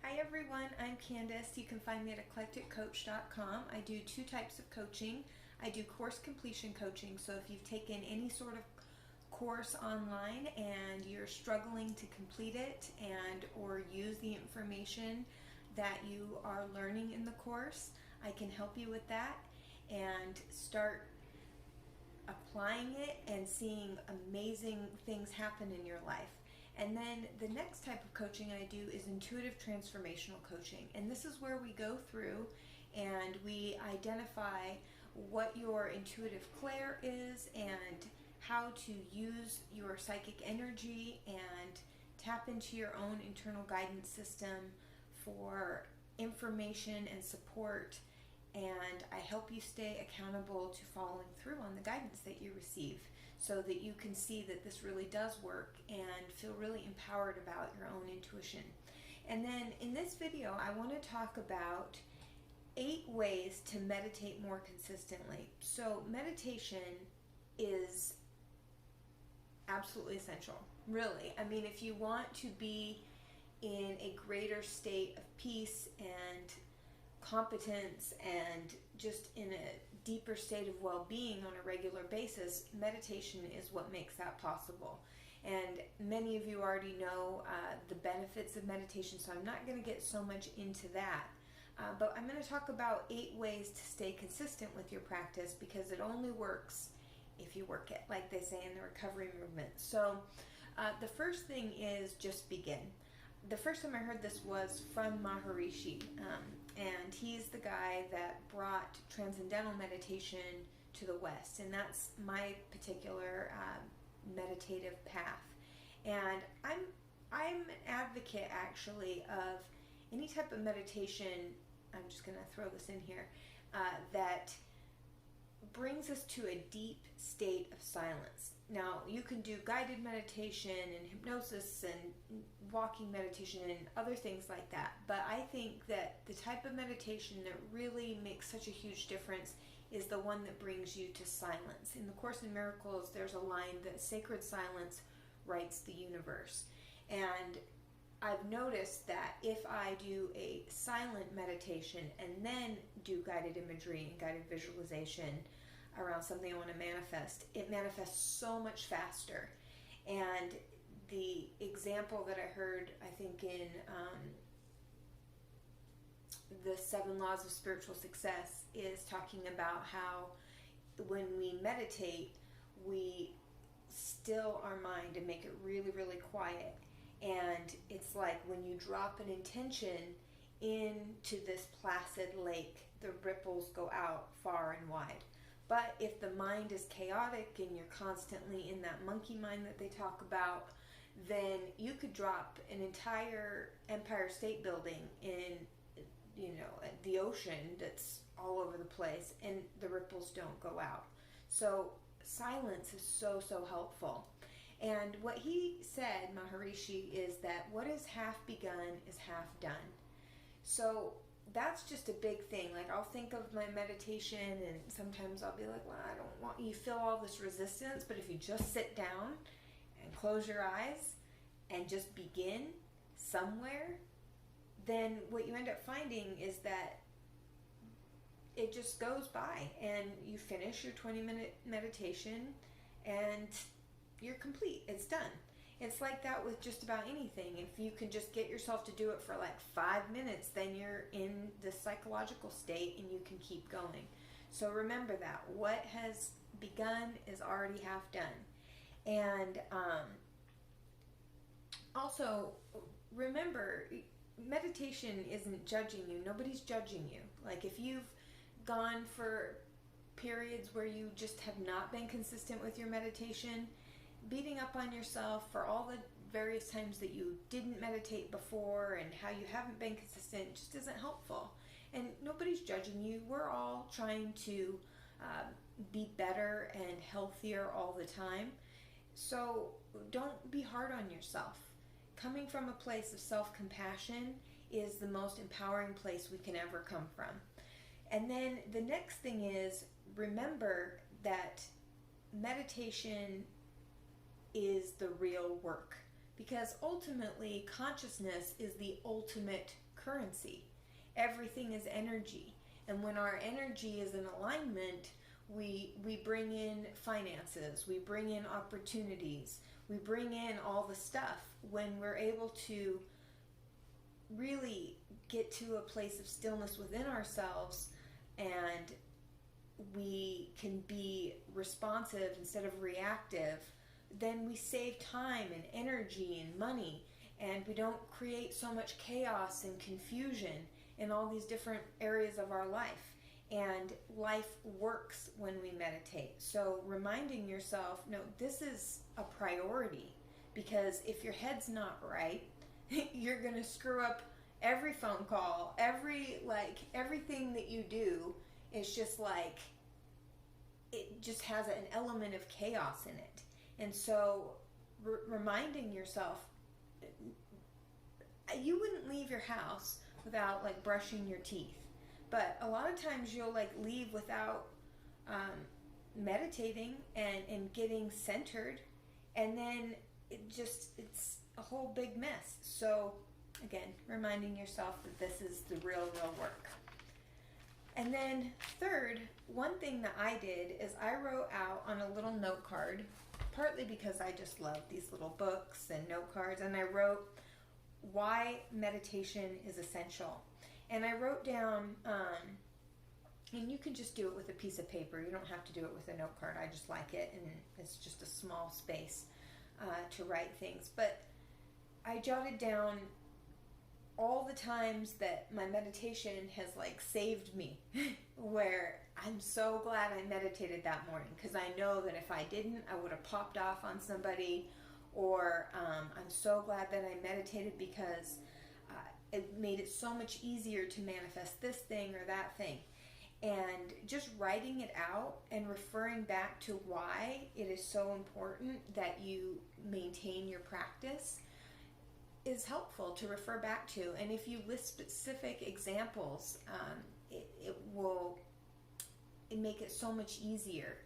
Hi everyone, I'm Candice. You can find me at eclecticcoach.com. I do two types of coaching. I do course completion coaching, so if you've taken any sort of course online and you're struggling to complete it and or use the information that you are learning in the course, I can help you with that and start applying it and seeing amazing things happen in your life. And then the next type of coaching I do is intuitive transformational coaching. And this is where we go through and we identify what your intuitive clair is and how to use your psychic energy and tap into your own internal guidance system for information and support. And I help you stay accountable to following through on the guidance that you receive so that you can see that this really does work and feel really empowered about your own intuition. And then in this video, I want to talk about 8 ways to meditate more consistently. So meditation is absolutely essential, really. I mean, if you want to be in a greater state of peace and competence and just in a deeper state of well-being on a regular basis, meditation is what makes that possible. And many of you already know the benefits of meditation, so I'm not going to get so much into that. But I'm going to talk about 8 ways to stay consistent with your practice, because it only works if you work it, like they say in the recovery movement. So the first thing is just begin. The first time I heard this was from Maharishi, and he's the guy that brought transcendental meditation to the West, and that's my particular meditative path. And I'm an advocate, actually, of any type of meditation. I'm just going to throw this in here, that brings us to a deep state of silence. Now, you can do guided meditation and hypnosis and walking meditation and other things like that, but I think that the type of meditation that really makes such a huge difference is the one that brings you to silence. In the Course in Miracles, there's a line that sacred silence writes the universe. And I've noticed that if I do a silent meditation and then do guided imagery and guided visualization around something I want to manifest, it manifests so much faster. And the example that I heard, I think in the 7 Laws of Spiritual Success, is talking about how when we meditate, we still our mind and make it really, really quiet. And it's like when you drop an intention into this placid lake, the ripples go out far and wide. But if the mind is chaotic and you're constantly in that monkey mind that they talk about, then you could drop an entire Empire State Building in, the ocean that's all over the place, and the ripples don't go out. So silence is so, so helpful. And what he said, Maharishi, is that what is half begun is half done. So that's just a big thing. Like, I'll think of my meditation and sometimes I'll be like, well, I don't want, you feel all this resistance, but if you just sit down and close your eyes and just begin somewhere, then what you end up finding is that it just goes by and you finish your 20-minute meditation and you're complete. It's done. It's like that with just about anything. If you can just get yourself to do it for like 5 minutes, then you're in the psychological state and you can keep going. So remember that. What has begun is already half done. And also remember, meditation isn't judging you. Nobody's judging you. Like, if you've gone for periods where you just have not been consistent with your meditation, beating up on yourself for all the various times that you didn't meditate before and how you haven't been consistent just isn't helpful. And nobody's judging you. We're all trying to be better and healthier all the time. So don't be hard on yourself. Coming from a place of self-compassion is the most empowering place we can ever come from. And then the next thing is, remember that meditation is the real work, because ultimately consciousness is the ultimate currency. Everything is energy. And when our energy is in alignment, we bring in finances, we bring in opportunities, we bring in all the stuff. When we're able to really get to a place of stillness within ourselves, and we can be responsive instead of reactive, then we save time and energy and money, and we don't create so much chaos and confusion in all these different areas of our life. And life works when we meditate. So reminding yourself, no, this is a priority, because if your head's not right, you're going to screw up every phone call, everything that you do is just like, it just has an element of chaos in it. And so reminding yourself, you wouldn't leave your house without like brushing your teeth. But a lot of times you'll like leave without meditating and getting centered, and then it's a whole big mess. So again, reminding yourself that this is the real work. And then third, one thing that I did is I wrote out on a little note card, partly because I just love these little books and note cards, and I wrote why meditation is essential. And I wrote down, and you can just do it with a piece of paper. You don't have to do it with a note card. I just like it, and it's just a small space to write things. But I jotted down all the times that my meditation has like saved me, where I'm so glad I meditated that morning, because I know that if I didn't, I would have popped off on somebody, or I'm so glad that I meditated because it made it so much easier to manifest this thing or that thing. And just writing it out and referring back to why it is so important that you maintain your practice is helpful to refer back to. And if you list specific examples, it will make it so much easier.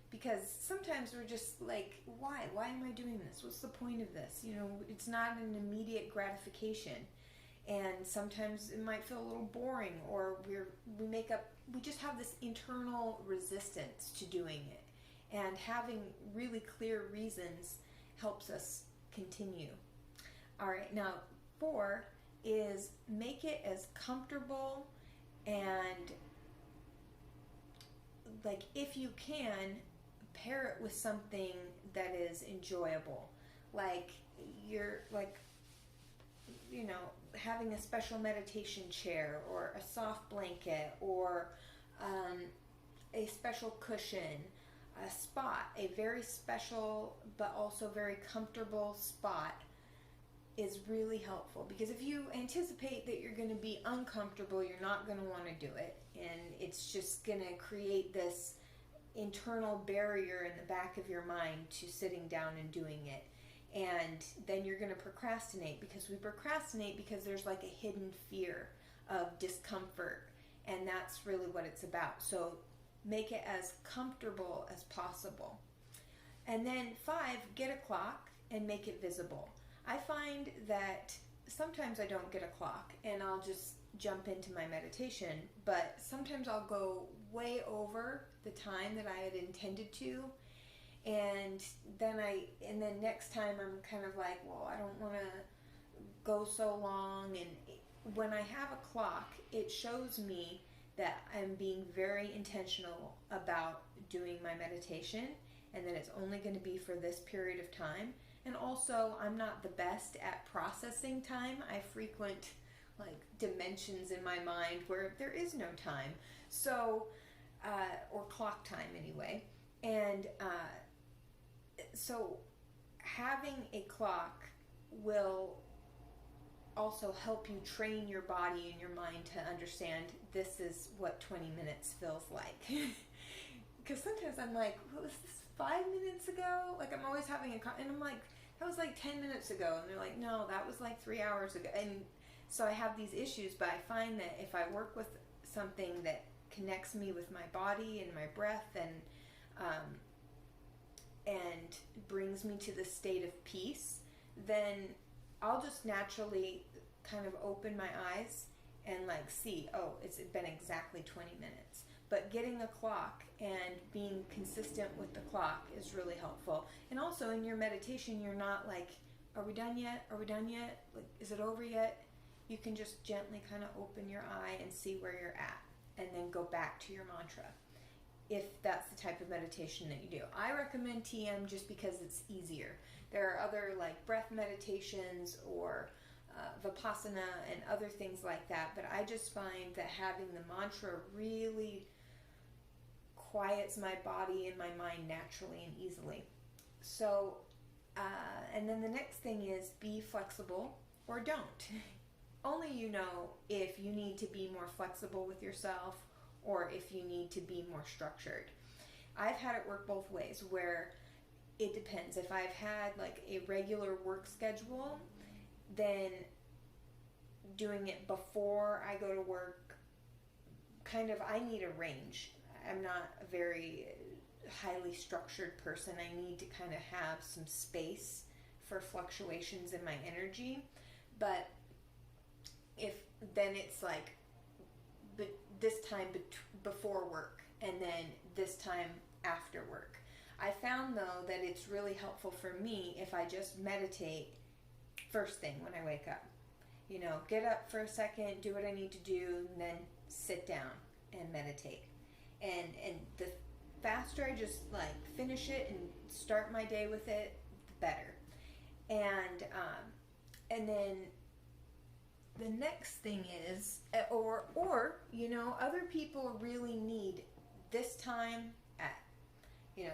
Because sometimes we're just like, why am I doing this? What's the point of this? You know, it's not an immediate gratification. And sometimes it might feel a little boring, or we just have this internal resistance to doing it. And having really clear reasons helps us continue. All right, now 4 is make it as comfortable, and like if you can, pair it with something that is enjoyable. Like you're like, you know, having a special meditation chair, or a soft blanket, or a special cushion, a spot, a very special but also very comfortable spot is really helpful. Because if you anticipate that you're going to be uncomfortable, you're not going to want to do it, and it's just going to create this internal barrier in the back of your mind to sitting down and doing it. And then you're going to procrastinate, because we procrastinate because there's like a hidden fear of discomfort, and that's really what it's about. So make it as comfortable as possible. And then 5, get a clock and make it visible. I find that sometimes I don't get a clock and I'll just jump into my meditation, but sometimes I'll go way over the time that I had intended to. And then next time I'm kind of like, well, I don't want to go so long. And when I have a clock, it shows me that I'm being very intentional about doing my meditation, and that it's only going to be for this period of time. And also, I'm not the best at processing time. I frequent like dimensions in my mind where there is no time. So, or clock time anyway. And so having a clock will also help you train your body and your mind to understand this is what 20 minutes feels like. Because sometimes I'm like, what was this, 5 minutes ago? Like I'm always having and I'm like, that was like 10 minutes ago. And they're like, no, that was like 3 hours ago. And so I have these issues, but I find that if I work with something that connects me with my body and my breath and brings me to the state of peace, then I'll just naturally kind of open my eyes and like see, oh, it's been exactly 20 minutes. But getting a clock and being consistent with the clock is really helpful. And also in your meditation, you're not like, are we done yet? Are we done yet? Like, is it over yet? You can just gently kind of open your eye and see where you're at, and then go back to your mantra, if that's the type of meditation that you do. I recommend TM just because it's easier. There are other like breath meditations or Vipassana and other things like that, but I just find that having the mantra really quiets my body and my mind naturally and easily. So, and then the next thing is be flexible or don't. Only you know if you need to be more flexible with yourself or if you need to be more structured. I've had it work both ways, where it depends. If I've had like a regular work schedule, then doing it before I go to work, kind of, I need a range. I'm not a very highly structured person. I need to kind of have some space for fluctuations in my energy. But if then it's like, but this time before work and then this time after work. I found though that it's really helpful for me if I just meditate first thing when I wake up. You know, get up for a second, do what I need to do, and then sit down and meditate. And the faster I just like finish it and start my day with it, the better. And then the next thing is, or you know, other people really need this time at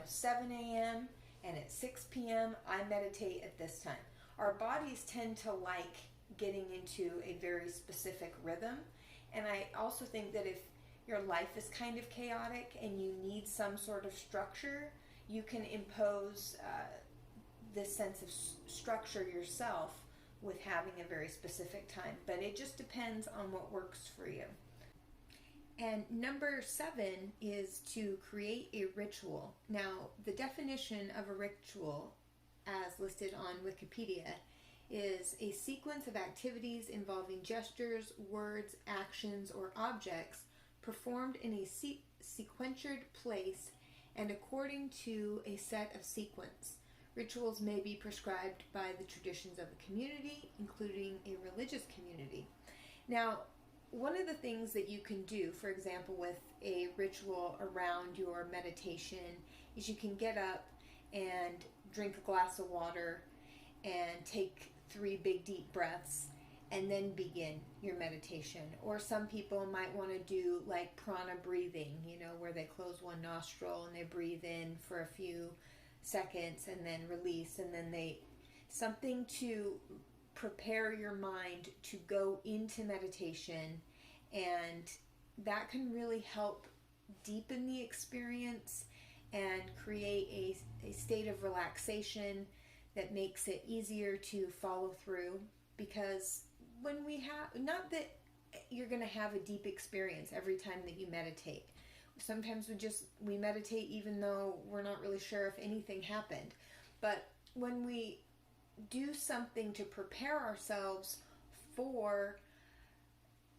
7 a.m. and at 6 p.m. I meditate at this time. Our bodies tend to like getting into a very specific rhythm, and I also think that if your life is kind of chaotic and you need some sort of structure, you can impose this sense of structure yourself with having a very specific time, but it just depends on what works for you. And number 7 is to create a ritual. Now, the definition of a ritual, as listed on Wikipedia, is a sequence of activities involving gestures, words, actions, or objects performed in a sequencered place and according to a set of sequence. Rituals may be prescribed by the traditions of a community, including a religious community. Now, one of the things that you can do, for example, with a ritual around your meditation, is you can get up and drink a glass of water and take 3 big deep breaths and then begin your meditation. Or some people might want to do like prana breathing, where they close one nostril and they breathe in for a few seconds and then release, and then something to prepare your mind to go into meditation, and that can really help deepen the experience and create a state of relaxation that makes it easier to follow through. Because when we have, not that you're going to have a deep experience every time that you meditate. Sometimes we meditate even though we're not really sure if anything happened. But when we do something to prepare ourselves for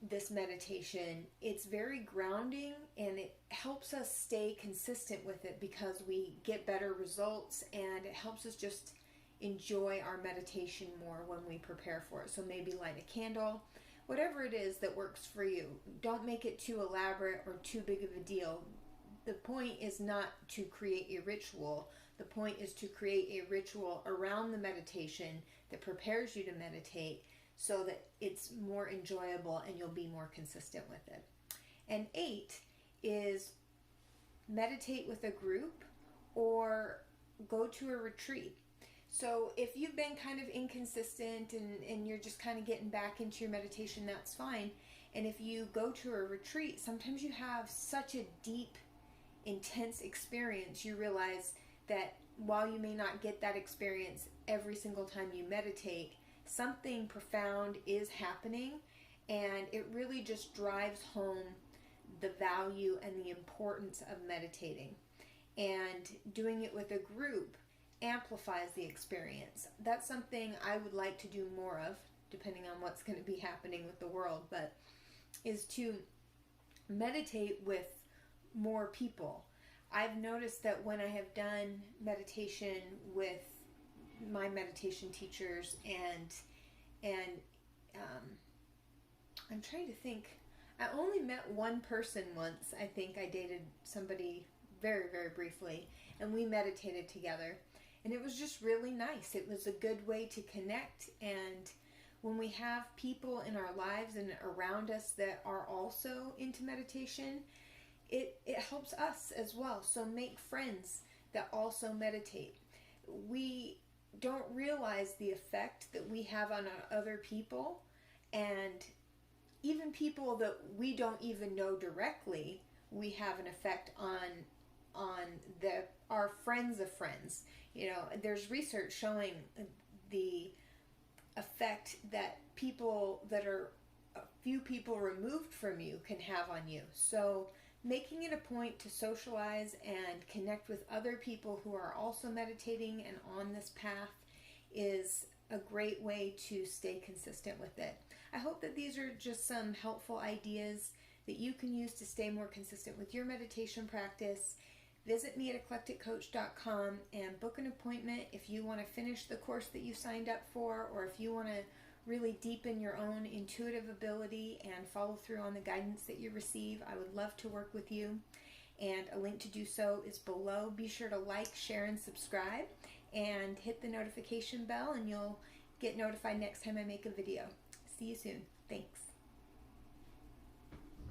this meditation, it's very grounding and it helps us stay consistent with it because we get better results, and it helps us just enjoy our meditation more when we prepare for it. So maybe light a candle, whatever it is that works for you. Don't make it too elaborate or too big of a deal. The point is not to create a ritual. The point is to create a ritual around the meditation that prepares you to meditate so that it's more enjoyable and you'll be more consistent with it. And 8 is meditate with a group or go to a retreat. So if you've been kind of inconsistent and you're just kind of getting back into your meditation, that's fine. And if you go to a retreat, sometimes you have such a deep, intense experience, you realize that while you may not get that experience every single time you meditate, something profound is happening, and it really just drives home the value and the importance of meditating. And doing it with a group amplifies the experience. That's something I would like to do more of, depending on what's going to be happening with the world. But is to meditate with more people. I've noticed that when I have done meditation with my meditation teachers and I'm trying to think. I only met one person once. I think I dated somebody very, very briefly, and we meditated together. And it was just really nice. It was a good way to connect. And when we have people in our lives and around us that are also into meditation, it helps us as well. So make friends that also meditate. We don't realize the effect that we have on other people, and even people that we don't even know directly, we have an effect on our friends of friends. You know, there's research showing the effect that people that are a few people removed from you can have on you. So making it a point to socialize and connect with other people who are also meditating and on this path is a great way to stay consistent with it. I hope that these are just some helpful ideas that you can use to stay more consistent with your meditation practice. Visit me at eclecticcoach.com and book an appointment if you want to finish the course that you signed up for, or if you want to really deepen your own intuitive ability and follow through on the guidance that you receive. I would love to work with you, and a link to do so is below. Be sure to like, share, and subscribe, and hit the notification bell, and you'll get notified next time I make a video. See you soon. Thanks.